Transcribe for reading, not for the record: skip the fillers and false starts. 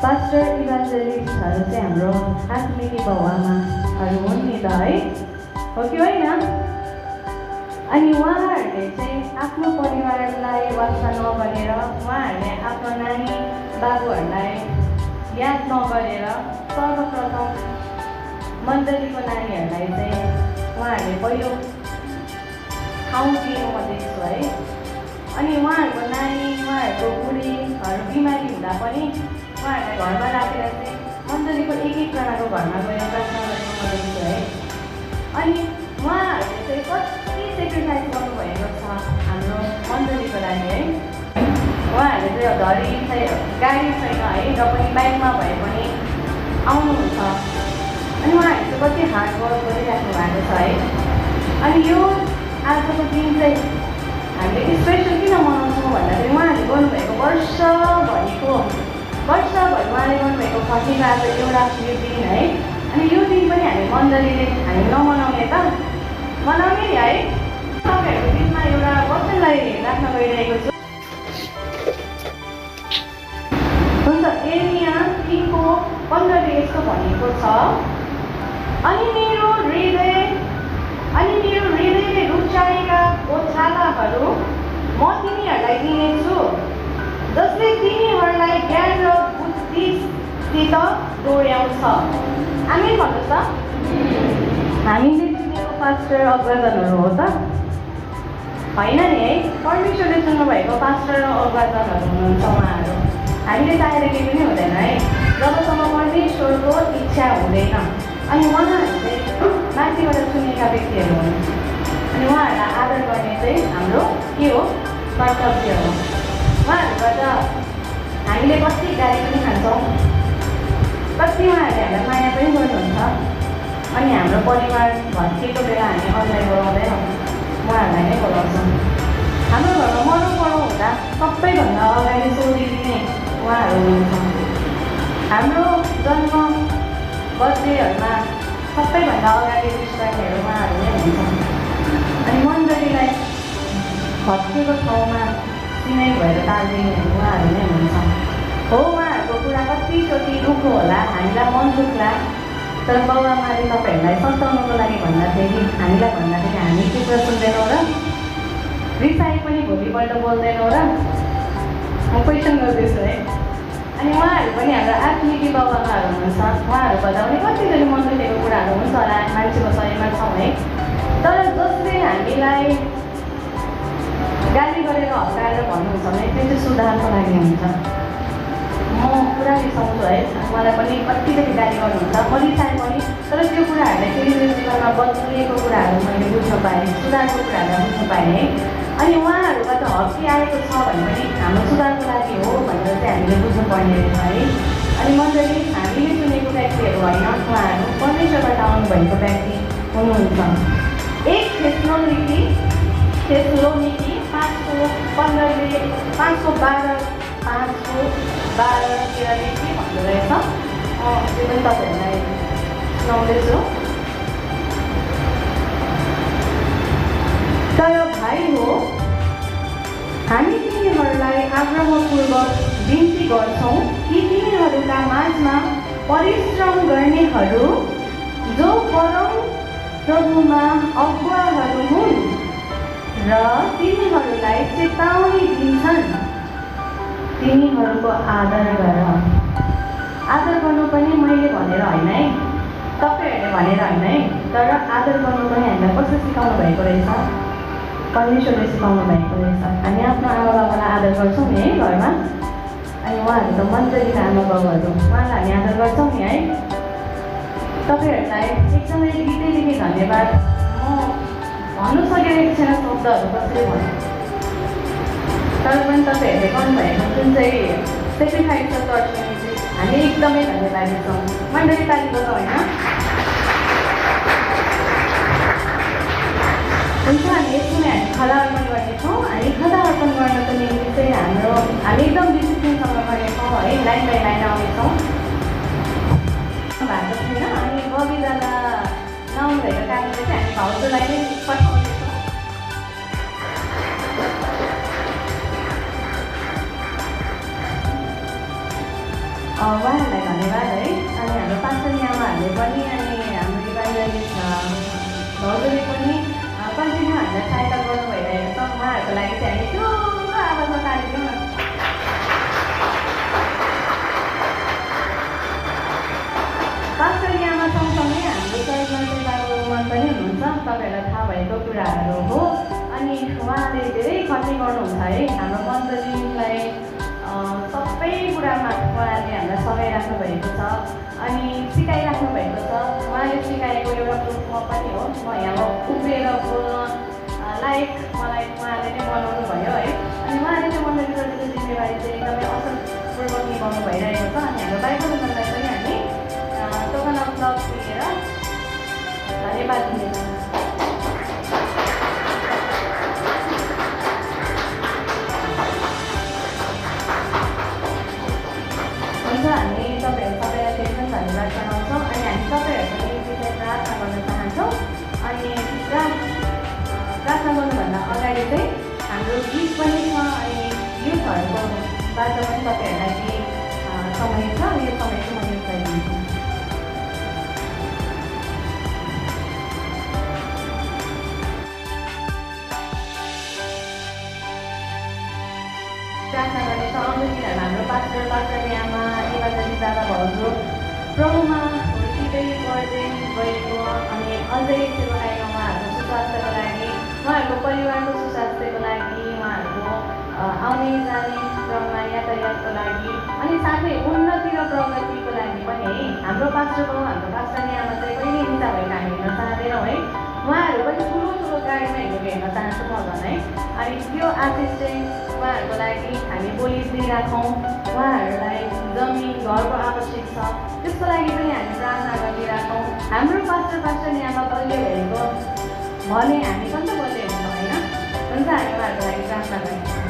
Pastor इभान्जलिस्टहरू चाहिँ हाम्रो आत्मिक बाबुआमाहरू हुन् नि त है, हो कि होइन? अनि उहाँहरूले चाहिँ आफ्नो परिवारलाई वास्ता नगरेर, उहाँहरूले आफ्नो नानी बाबुहरूलाई याद नगरेर सर्वप्रथम मण्डलीको नानीहरूलाई चाहिँ उहाँहरूले पहिलो ठाउँ दिएको म देख्छु है। अनि उहाँहरूको नानी, उहाँहरूको बुढीहरू बिमारी हुँदा पनि उहाँहरूलाई घरमा राखेर चाहिँ मण्डलीको एक एकजनाको घरमा गएर प्रार्थना गरेको म देख्छु है। अनि उहाँहरूले चाहिँ कति सेक्रिफाइस गर्नुभएको छ हाम्रो मण्डलीको लागि है। उहाँहरूले चाहिँ धरी गाडी छैन है, र पनि बाइकमा भए पनि आउनुहुन्छ। अनि उहाँहरूले चाहिँ कति हार्डवर्क गरिराख्नु भएको छ है। अनि यो आजको दिन चाहिँ हामीले स्पेसल किन मनाउँछौँ भन्दाखेरि उहाँहरूले गर्नुभएको वर्षभरिको उहाँले गर्नुभएको खटीको आज एउटा यो दिन है। अनि यो दिन पनि हामी मण्डलीले हामी नमनाउने त मनाउने नि है। तपाईँहरूको बिचमा एउटा वचनलाई राख्न गइरहेको छु। हुन्छ, एर्मिया 3:15 यस्तो भनेको छ, अनि मेरो हृदयले रुचाएका गोठालाहरू म तिनीहरूलाई दिनेछु, जसले तिनीहरूलाई ज्ञान र बुद्धिसित डोर्याउँछ। आमेन भन्नुहोस् त। हामीले चिनेको पास्टर अग्रजनहरू हो त होइन नि है। परमेश्वरले सुन्नुभएको पास्टर र अग्रजनहरू हुनुहुन्छ उहाँहरू। हामीले चाहेर केही पनि हुँदैन है, जबसम्म परमेश्वरको इच्छा हुँदैन। अनि उहाँहरू चाहिँ माथिबाट चुनेका व्यक्तिहरू हुन्। अनि उहाँहरूलाई आदर गर्ने चाहिँ हाम्रो के हो? कर्तव्य हो। उहाँहरूबाट हामीले कति गाली पनि खान्छौँ, कति उहाँहरूले हामीलाई माया पनि गर्नुहुन्छ। अनि हाम्रो परिवार भत्किएको बेला हामी अरूलाई बोलाउँदैनौँ, उहाँहरूलाई नै बोलाउँछौँ। हाम्रो घरमा मरौपरौँ हुँदा सबैभन्दा अगाडि सोधिदिने उहाँहरू हुनुहुन्छ। हाम्रो जन्म बर्थडेहरूमा सबैभन्दा अगाडि विश गर्नेहरू उहाँहरू नै हुन्छ। अनि मण्डलीलाई भत्किएको ठाउँमा सिनाइ भएर टालिदिनेहरू उहाँहरू नै हुन्छ। हो, उहाँहरूको कुरा कतिचोटि दुःख होला, हामीलाई मन दुख्ला, तर बाबुआमाले तपाईँहरूलाई सताउनुको लागि भन्दाखेरि, हामीलाई भन्दाखेरि हामी चित्र सुन्दैनौँ र रिसाइ पनि भोलिपल्ट बोल्दैनौँ र? म क्वेसन गर्दैछु है। अनि उहाँहरू पनि हाम्रो आत्मिक बाबुआमाहरू हुनुहुन्छ। उहाँहरू भन्दा पनि कतिचोटि मन दुखेको कुराहरू हुन्छ होला, मान्छेको शरीरमा छौँ है। तर जसले हामीलाई गाली गरेर हप्काएर भन्नुहुन्छ भने त्यो चाहिँ सुधारको लागि हुन्छ। म पुरा रिसाउँछु है, मलाई पनि कतिचोटि गाली गर्नुहुन्छ, म रिसाएँ पनि, तर त्यो कुराहरूलाई फेरि मेरो जीवनमा बदलिएको कुराहरू मैले बुझ्न पाएँ, सुधारको कुराहरूलाई बुझ्न पाएँ है। अनि उहाँहरूबाट हप्की आएको छ भने पनि हाम्रो सुधारको लागि हो भनेर चाहिँ हामीले बुझ्नुपर्ने रहेछ है। अनि मण्डली हामीले चुनेको व्यक्तिहरू होइन, उहाँहरू परमेश्वरबाट आउनुभएको व्यक्ति हुनुहुन्छ। 1 थेस्सलोनिकी 5:15 5:12 के भन्दो रहेछ, त्यो पनि तपाईँहरूलाई सुनाउँदैछु। तर भाइ हो, हामी तिनीहरूलाई आग्रहपूर्वक बिन्ती गर्छौँ कि तिनीहरूका माझमा परिश्रम गर्नेहरू जो परम प्रभुमा अगुवाहरू हुन् र तिनीहरूलाई चेतावनी दिन्छन्, तिनीहरूको आदर गर। आदर गर्नु पनि मैले भनेर होइन है, तपाईँहरूले भनेर होइन है, तर आदर गर्नु पनि हामीलाई कसरी सिकाउनु भएको रहेछ? परमेश्वरले सिकाउनु भएको रहेछ। हामी आफ्नो आमा बाबालाई आदर गर्छौँ नि है घरमा। अनि उहाँहरू त मण्डलीका आमा बाबाहरू, उहाँलाई हामी आदर गर्छौँ नि है। तपाईँहरूलाई एकदमै हृदयदेखि धन्यवाद। म भन्नु सकिरहेको छैन शब्दहरू कसरी भन्नु, तर पनि तपाईँहरूले गर्नुभएको जुन चाहिँ सेक्रिफाइस छ चर्चमा चाहिँ हामी एकदमै धन्यवादी छौँ। मण्डली ताली बजाउँ होइन? हुन्छ, हामी यसमै हामी खदा अर्पण गर्नेछौँ। हामी खदा अर्पण गर्नको निम्ति चाहिँ हामी एकदम डिसिप्लिनसँग गर्नेछौँ है, लाइन बाई लाइन आउनेछौँ भएको छैन। अनि बबिदादा नआउनु भएको कारणले चाहिँ हामी भाउजूलाई नै पठाउँदैछौँ। उहाँहरूलाई धन्यवाद है। अनि हाम्रो पास्टर आमाहरूले पनि अनि हाम्रो इभान्जलिस्ट भाउजूले पनि कन्टिन्यू हामीलाई सहायता गर्नु भइरहेको छ। उहाँहरूको लागि चाहिँ हामी ठुलो आवाजमा ताली दिउँ न। पास्टर आमा सँगसँगै हाम्रो चर्चमा चाहिँ बाबु रोमन पनि हुनुहुन्छ, तपाईँहरूलाई थाहा भएको कुराहरू हो। अनि उहाँले धेरै खर्च गर्नुहुन्छ है हाम्रो मण्डलीलाई, सबै कुरामा उहाँले हामीलाई सघाइराख्नु भएको छ अनि सिकाइराख्नु भएको छ। उहाँले सिकाएको एउटा प्रुफ म पनि हो। म यहाँ उभिएर बोल्न लायक मलाई उहाँले नै बनाउनु भयो है। अनि उहाँले चाहिँ मण्डलीप्रतिको जिम्मेवारी चाहिँ एकदमै असलपूर्वक निभाउनु भइरहेको छ। अनि हाम्रो बाइबल उनीहरूलाई पनि हामी टोकन अफ लभ दिएर धन्यवाद दिनेछौँ। हुन्छ, हामी तपाईँहरू सबैलाई फेरि पनि धन्यवाद जनाउँछौँ। अनि हामी तपाईँहरूको निम्ति चाहिँ प्रार्थना गर्न चाहन्छौँ। अनि प्रार्थना गर्नुभन्दा अगाडि चाहिँ हाम्रो गीत पनि छ अनि युथहरूको बाटो पनि तपाईँहरूलाई केही समय छ। यो समय चाहिँ म युथलाई दिन्छु। प्रार्थना गर्नेछौँ। आउँदो दिनहरू हाम्रो पास्टर आमा इभान्जलिस्ट दादा भाउजू प्रभुमा हुर्किँदै बढ्दै गएको अनि अझै सेवाकाईमा उहाँहरूको सुस्वास्थ्यको लागि, उहाँहरूको परिवारको सुस्वास्थ्यको लागि, उहाँहरूको आउने जाने क्रममा यातायातको लागि अनि साथै उन्नति र प्रगतिको लागि पनि है। हाम्रो पास्टर बाउ, हाम्रो पास्टर आमा चाहिँ कहिले निता भएको हामी हेर्न चाहँदैनौँ है। उहाँहरू पनि ठुलो ठुलो गाडीमा हिँडेको हेर्न चाहन्छु म झन् है। अनि त्यो आशिष चाहिँ उहाँहरूको लागि हामी बोलिदिइराखौँ। उहाँहरूलाई जमिन घरको आवश्यक छ, त्यसको लागि पनि हामी प्रार्थना गरिदिइराखौँ। हाम्रो पास्टर आमा बलियो भएको भने हामी पनि त बलियो हुन्छ होइन। हुन्छ, हामी उहाँहरूको लागि प्रार्थना गर्छौँ।